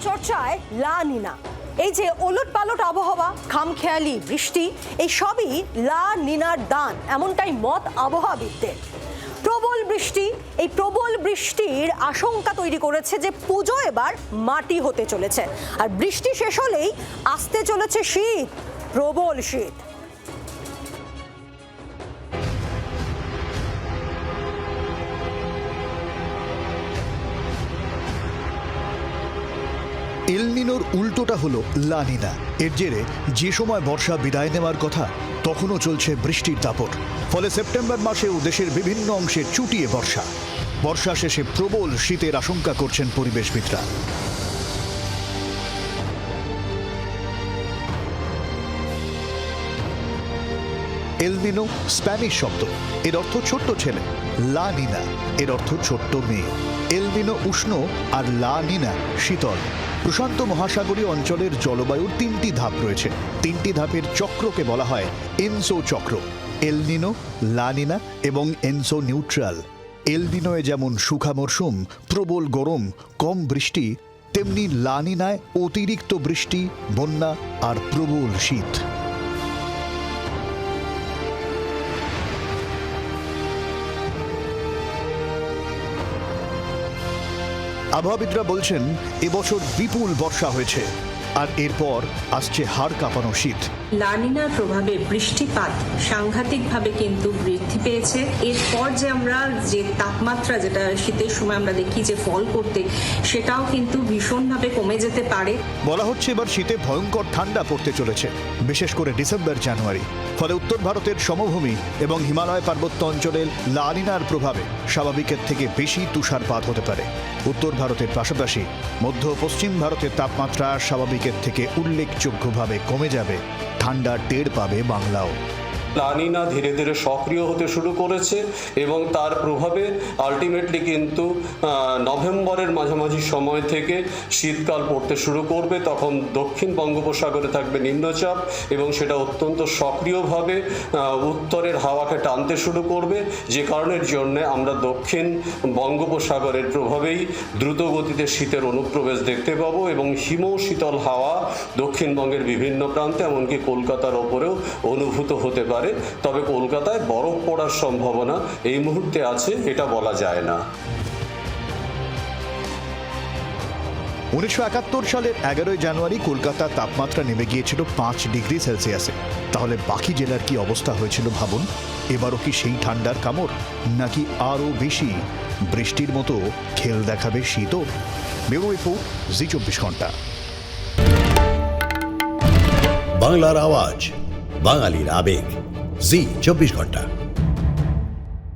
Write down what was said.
চর্চায় লা নিনা। এই যে ওলটপালট আবহাওয়া, খামখেয়ালি বৃষ্টি, এই সবই লা নিনার দান, এমনটাই মত আবহাওয়াবিদদের। প্রবল বৃষ্টি, এই প্রবল বৃষ্টির আশঙ্কা তৈরি করেছে যে পুজো এবার মাটি হতে চলেছে, আর বৃষ্টি শেষ হলেই আসতে চলেছে শীত, প্রবল শীত। এল নিনোর উল্টোটা হলো লা নিনা। এর জেরে যে সময় বর্ষা বিদায় নেওয়ার কথা, তখনও চলছে বৃষ্টির দাপট। ফলে সেপ্টেম্বর মাসেও দেশের বিভিন্ন অংশে চুটিয়ে বর্ষা। বর্ষা শেষে প্রবল শীতের আশঙ্কা করছেন পরিবেশবিদরা। এল নিনো স্প্যানিশ শব্দ, এর অর্থ ছোট্ট ছেলে। লা নিনা এর অর্থ ছোট্ট মেয়ে। এল নিনো উষ্ণ আর লা নিনা শীতল। প্রশান্ত মহাসাগরীয় অঞ্চলের জলবায়ুর তিনটি ধাপ রয়েছে। তিনটি ধাপের চক্রকে বলা হয় এনসো চক্র। এল নিনো, লা নিনা এবং এনসো নিউট্রাল। এল নিনোয় যেমন শুখা মরশুম, প্রবল গরম, কম বৃষ্টি, তেমনি লা নিনায় অতিরিক্ত বৃষ্টি, বন্যা আর প্রবল শীত। আবহাওয়াবিদরা বলছেন এবছর বিপুল বর্ষা হয়েছে, আর এরপর আসছে হাড় কাঁপানো শীত। লা নিনার প্রভাবে বৃষ্টিপাত সাংঘাতিকভাবে কিন্তু বৃদ্ধি পেয়েছে। এরপর যে আমরা যে তাপমাত্রা, যেটা শীতের সময় আমরা দেখি যে ফল করতে, সেটাও কিন্তু ভীষণভাবে কমে যেতে পারে। বলা হচ্ছে এবার শীতে ভয়ঙ্কর ঠান্ডা পড়তে চলেছে, বিশেষ করে ডিসেম্বর জানুয়ারি। ফলে উত্তর ভারতের সমভূমি এবং হিমালয় পার্বত্য অঞ্চলের লা নিনার প্রভাবে স্বাভাবিকের থেকে বেশি তুষারপাত হতে পারে। উত্তর ভারতের পাশাপাশি মধ্য ও পশ্চিম ভারতের তাপমাত্রা স্বাভাবিকের থেকে উল্লেখযোগ্যভাবে কমে যাবে। ঠান্ডা টের পাবে বাংলাও। লা নিনা ধীরে ধীরে সক্রিয় হতে শুরু করেছে এবং তার প্রভাবে আলটিমেটলি কিন্তু নভেম্বরের মাঝামাঝি সময় থেকে শীতকাল পড়তে শুরু করবে। তখন দক্ষিণ বঙ্গোপসাগরে থাকবে নিম্নচাপ এবং সেটা অত্যন্ত সক্রিয়ভাবে উত্তরের হাওয়াকে টানতে শুরু করবে, যে কারণের জন্যে আমরা দক্ষিণ বঙ্গোপসাগরের প্রভাবেই দ্রুত গতিতে শীতের অনুপ্রবেশ দেখতে পাবো এবং হিমশীতল হাওয়া দক্ষিণবঙ্গের বিভিন্ন প্রান্তে, এমনকি কলকাতার ওপরেও অনুভূত হতে পারে। তবে কলকাতায় বরফ পড়ার সম্ভাবনা এই মুহূর্তে আছে, এটা বলা যায় না। 1971 সালের 11 জানুয়ারি কলকাতার তাপমাত্রা নেমে গিয়েছিল 5 ডিগ্রি সেলসিয়াসে। তাহলে বাকি জেলার কি অবস্থা হয়েছিল ভাবুন। এবারও কি সেই ঠান্ডার কামড়, নাকি আরও বেশি বৃষ্টির মতো খেল দেখাবে শীতও? ব্যুরো রিপোর্ট, জি 24 ঘন্টা। বাংলার আওয়াজ, বাঙালির আবেগ, জি 24 ঘন্টা।